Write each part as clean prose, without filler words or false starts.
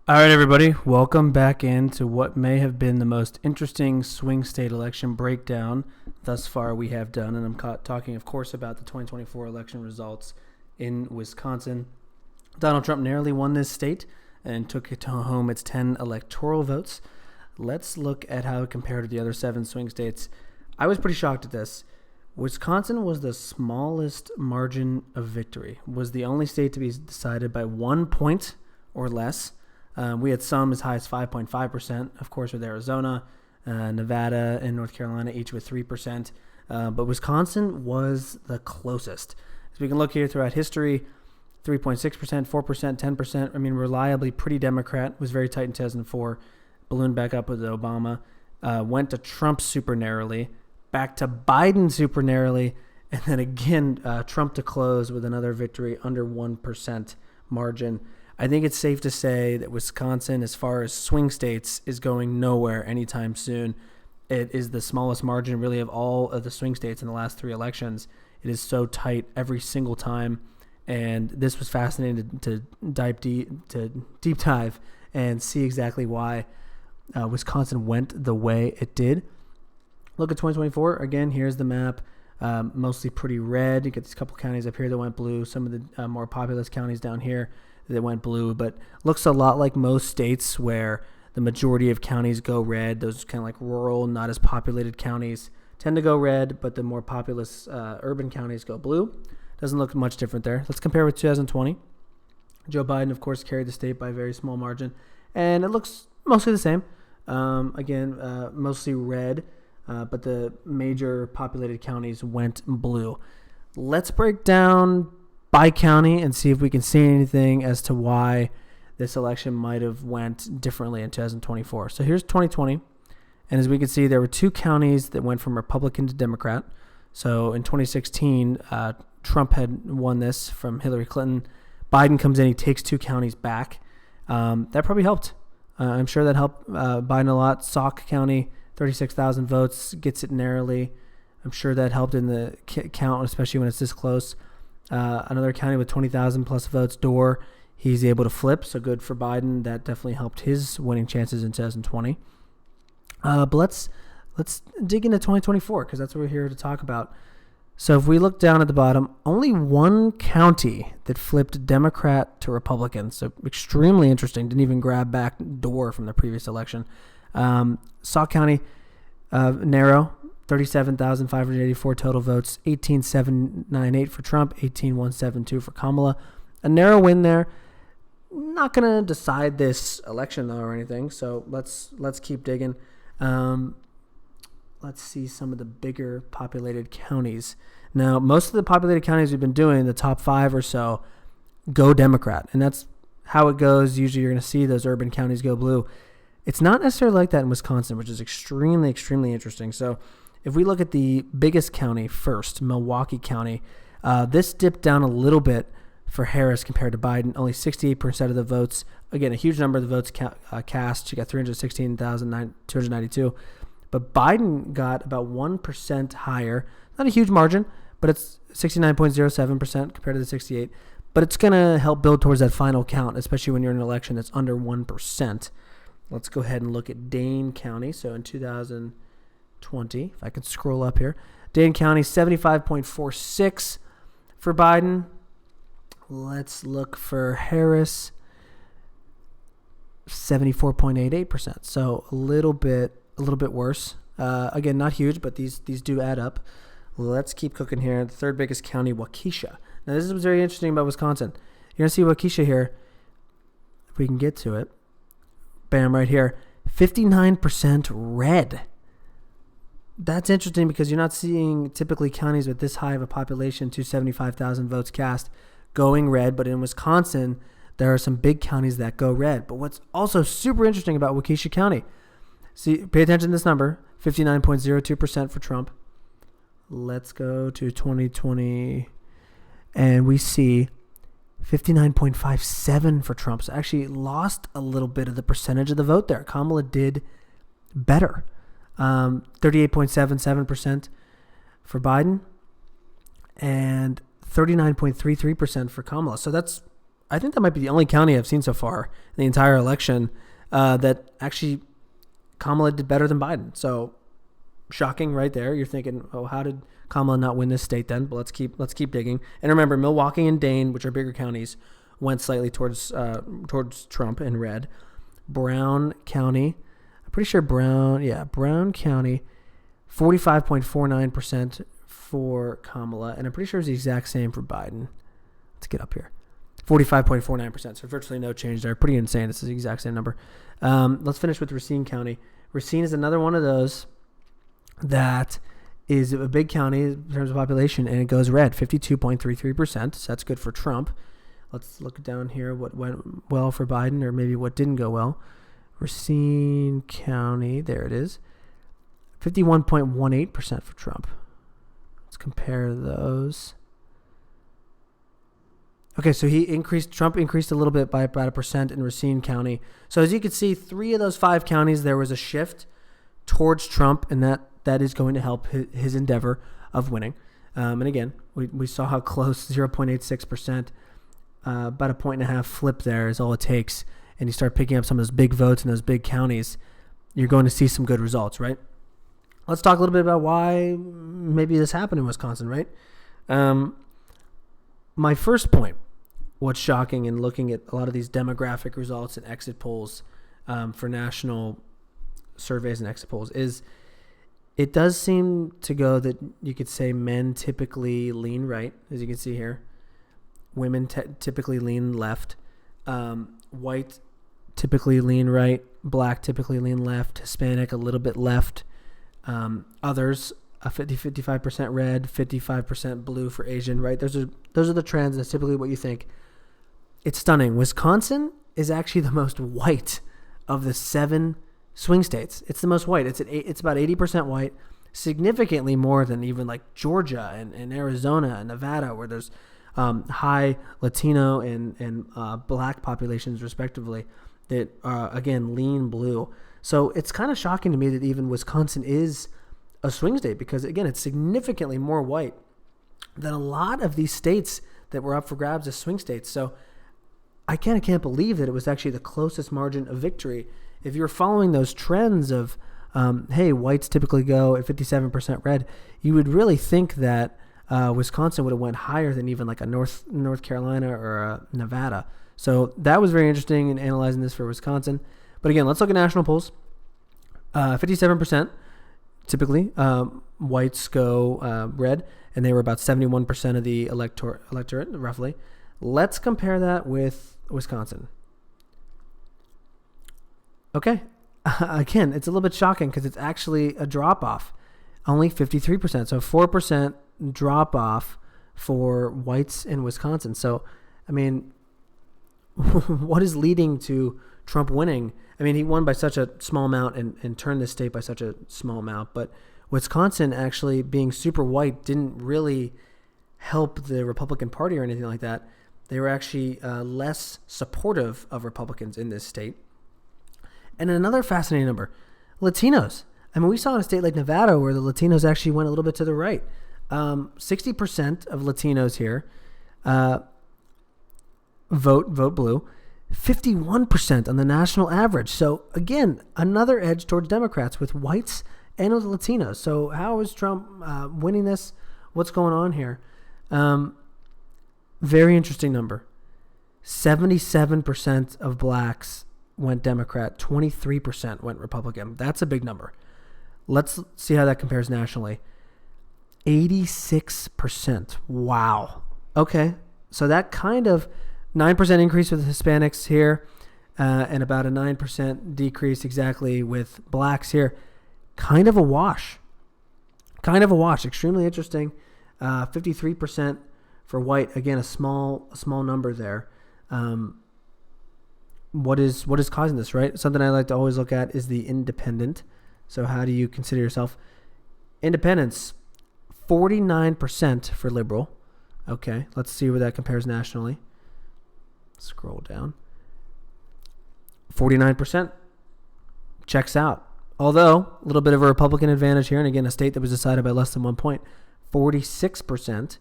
All right, everybody, welcome back into what may have been the most interesting swing state election breakdown thus far we have done. And I'm talking, of course, about the 2024 election results in Wisconsin. Donald Trump narrowly won this state and took it home its 10 electoral votes. Let's look at how it compared to the other 7 swing states. I was pretty shocked at this. Wisconsin was the smallest margin of victory, was the only state to be decided by 1 point or less. We had some as high as 5.5%, of course, with Arizona, Nevada, and North Carolina, each with 3%. But Wisconsin was the closest. As we can look here throughout history, 3.6%, 4%, 10%. I mean, reliably pretty Democrat. Was very tight in 2004. Ballooned back up with Obama. Went to Trump super narrowly. Back to Biden super narrowly. And then again, Trump to close with another victory under 1% margin. I think it's safe to say that Wisconsin, as far as swing states, is going nowhere anytime soon. It is the smallest margin, really, of all of the swing states in the last 3 elections. It is so tight every single time, and this was fascinating to deep dive and see exactly why Wisconsin went the way it did. Look at 2024. Again, here's the map. Mostly pretty red. You get these couple counties up here that went blue. Some of the more populous counties down here that went blue, but looks a lot like most states where the majority of counties go red. Those kind of like rural, not as populated counties tend to go red, but the more populous urban counties go blue. Doesn't look much different there. Let's compare with 2020. Joe Biden, of course, carried the state by a very small margin, and it looks mostly the same. Mostly red, but the major populated counties went blue. Let's break down by county and see if we can see anything as to why this election might have went differently in 2024. So here's 2020. And as we can see, there were 2 counties that went from Republican to Democrat. So in 2016, Trump had won this from Hillary Clinton. Biden comes in, he takes 2 counties back. That probably helped. I'm sure that helped Biden a lot. Sauk County, 36,000 votes, gets it narrowly. I'm sure that helped in the count, especially when it's this close. Another county with 20,000 plus votes, Dorr, he's able to flip, so good for Biden. That definitely helped his winning chances in 2020. But let's dig into 2024 because that's what we're here to talk about. So if we look down at the bottom, only 1 county that flipped Democrat to Republican. So extremely interesting. Didn't even grab back Dorr from the previous election. Sauk County, narrow. 37,584 total votes, 18,798 for Trump, 18,172 for Kamala. A narrow win there. Not going to decide this election, though, or anything, so let's keep digging. Let's see some of the bigger populated counties. Now, most of the populated counties we've been doing, the top 5 or so, go Democrat, and that's how it goes. Usually you're going to see those urban counties go blue. It's not necessarily like that in Wisconsin, which is extremely, extremely interesting. So if we look at the biggest county first, Milwaukee County, this dipped down a little bit for Harris compared to Biden. Only 68% of the votes. Again, a huge number of the votes cast. She got 316,292. But Biden got about 1% higher. Not a huge margin, but it's 69.07% compared to the 68. But it's going to help build towards that final count, especially when you're in an election that's under 1%. Let's go ahead and look at Dane County. So in 2020, if I can scroll up here, Dane County, 75.46 for Biden. Let's look for Harris, 74.88%. So a little bit worse. Again, not huge, but these do add up. Let's keep cooking here. The third biggest county, Waukesha. Now this is what's very interesting about Wisconsin. You're gonna see Waukesha here. If we can get to it. Bam, right here. 59% red. That's interesting because you're not seeing typically counties with this high of a population, 275,000 votes cast, going red. But in Wisconsin, there are some big counties that go red. But what's also super interesting about Waukesha County, see, pay attention to this number, 59.02% for Trump. Let's go to 2020, and we see 59.57 for Trump. So actually lost a little bit of the percentage of the vote there. Kamala did better. 38.77% for Biden and 39.33% for Kamala. So that's I think that might be the only county I've seen so far in the entire election that actually Kamala did better than Biden. So shocking right there. You're thinking, oh, how did Kamala not win this state then? But let's keep digging. And remember, Milwaukee and Dane, which are bigger counties, went slightly towards Trump in red. Brown County, I'm pretty sure Brown County, 45.49% for Kamala, and I'm pretty sure it's the exact same for Biden. Let's get up here. 45.49%, so virtually no change there. Pretty insane. This is the exact same number. Let's finish with Racine County. Racine is another one of those that is a big county in terms of population, and it goes red, 52.33%, so that's good for Trump. Let's look down here what went well for Biden, or maybe what didn't go well. Racine County, there it is, 51.18% for Trump. Let's compare those. Okay, so Trump increased a little bit by about 1% in Racine County. So as you can see, 3 of those 5 counties, there was a shift towards Trump, and that is going to help his endeavor of winning. And again, we saw how close, 0.86%, about a 1.5 flip there is all it takes. And you start picking up some of those big votes in those big counties, you're going to see some good results, right? Let's talk a little bit about why maybe this happened in Wisconsin, right? My first point, what's shocking in looking at a lot of these demographic results and exit polls for national surveys and exit polls is it does seem to go that you could say men typically lean right, as you can see here. Women typically lean left. White typically lean right. Black typically lean left. Hispanic a little bit left. Others 55% red, 55% blue for Asian, right? Those are the trends. That's typically what you think. It's stunning. Wisconsin is actually the most white of the 7 swing states. It's the most white. It's about 80% white, significantly more than even like Georgia and Arizona and Nevada, where there's high Latino and black populations respectively that again lean blue. So it's kind of shocking to me that even Wisconsin is a swing state, because again it's significantly more white than a lot of these states that were up for grabs as swing states. So I can't believe that it was actually the closest margin of victory. If you're following those trends of hey, whites typically go at 57% red, you would really think that Wisconsin would have went higher than even like a North Carolina or a Nevada. So that was very interesting in analyzing this for Wisconsin. But again, let's look at national polls. 57% typically whites go red, and they were about 71% of the electorate roughly. Let's compare that with Wisconsin. Okay, again, it's a little bit shocking because it's actually a drop off, only 53%. So 4% drop off for whites in Wisconsin. So, I mean, what is leading to Trump winning? I mean, he won by such a small amount and turned the state by such a small amount, but Wisconsin actually being super white didn't really help the Republican Party or anything like that. They were actually less supportive of Republicans in this state. And another fascinating number, Latinos. I mean, we saw in a state like Nevada where the Latinos actually went a little bit to the right. 60% of Latinos here vote blue, 51% on the national average. So again, another edge towards Democrats with whites and with Latinos. So how is Trump winning this? What's going on here? Very interesting number. 77% of blacks went Democrat, 23% went Republican. That's a big number. Let's see how that compares nationally. 86%. Wow. Okay. So that kind of 9% increase with Hispanics here, and about a 9% decrease exactly with blacks here. Kind of a wash. Extremely interesting. 53% for white. Again, a small number there. What is causing this, right? Something I like to always look at is the independent. So how do you consider yourself? Independents, 49% for liberal. Okay, let's see where that compares nationally. Scroll down. 49% checks out. Although, a little bit of a Republican advantage here, and again, a state that was decided by less than 1 point. 46%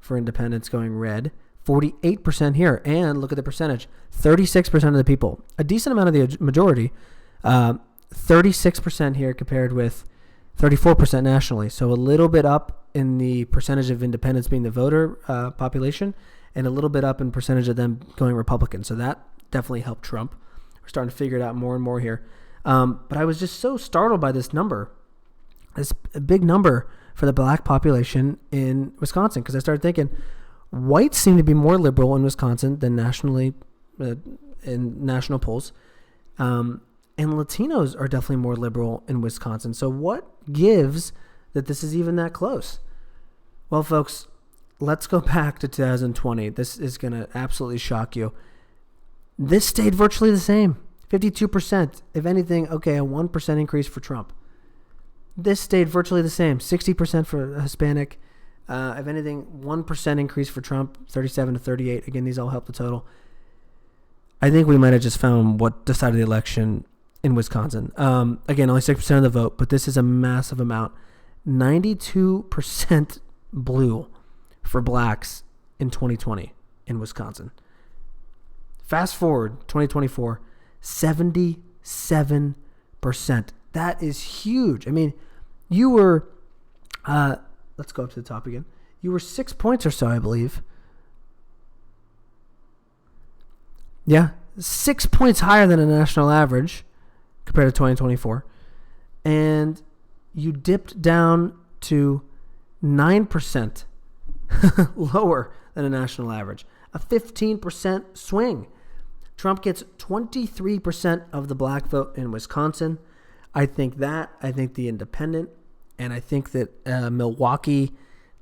for independents going red, 48% here. And look at the percentage, 36% of the people, a decent amount of the majority, 36% here compared with 34% nationally. So a little bit up in the percentage of independents being the voter population, and a little bit up in percentage of them going Republican. So that definitely helped Trump. We're starting to figure it out more and more here. But I was just so startled by this number, this big number for the black population in Wisconsin, because I started thinking whites seem to be more liberal in Wisconsin than nationally in national polls. And Latinos are definitely more liberal in Wisconsin. So what gives that this is even that close? Well, folks, let's go back to 2020. This is going to absolutely shock you. This stayed virtually the same, 52%. If anything, okay, a 1% increase for Trump. This stayed virtually the same, 60% for Hispanic. If anything, 1% increase for Trump, 37 to 38. Again, these all help the total. I think we might have just found what decided the election in Wisconsin. Again, only 6% of the vote, but this is a massive amount. 92% blue for blacks in 2020 in Wisconsin. Fast forward, 2024, 77%. That is huge. I mean, you were, let's go up to the top again. You were 6 points or so, I believe. Yeah, 6 points higher than a national average compared to 2024. And you dipped down to 9% lower than a national average. A 15% swing. Trump gets 23% of the black vote in Wisconsin. I think the independent, and I think that Milwaukee,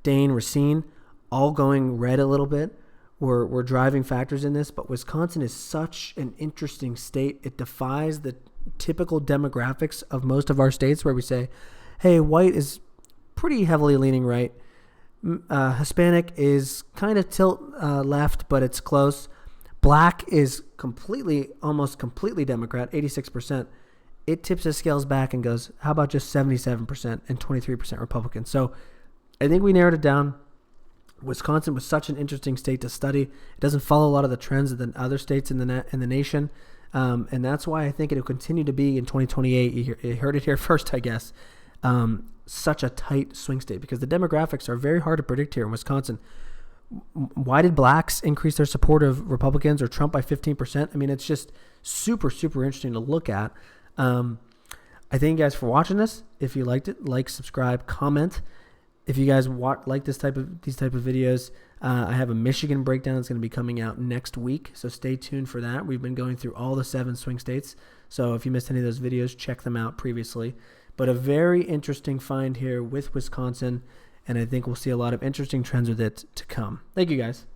Dane, Racine, all going red a little bit, were driving factors in this. But Wisconsin is such an interesting state. It defies the typical demographics of most of our states where we say, hey, white is pretty heavily leaning right. Hispanic is kind of tilt left, but it's close. Black is almost completely Democrat, 86%. It tips the scales back and goes, how about just 77% and 23% Republican? So I think we narrowed it down. Wisconsin was such an interesting state to study. It doesn't follow a lot of the trends of the other states in the nation. And that's why I think it will continue to be in 2028. You heard it here first, I guess. Such a tight swing state because the demographics are very hard to predict here in Wisconsin. Why did blacks increase their support of Republicans or Trump by 15%? I mean, it's just super, super interesting to look at. I thank you guys for watching this. If you liked it, like, subscribe, comment. If you guys like these type of videos, I have a Michigan breakdown that's going to be coming out next week, so stay tuned for that. We've been going through all the 7 swing states, so if you missed any of those videos, check them out previously. But a very interesting find here with Wisconsin, and I think we'll see a lot of interesting trends with it to come. Thank you, guys.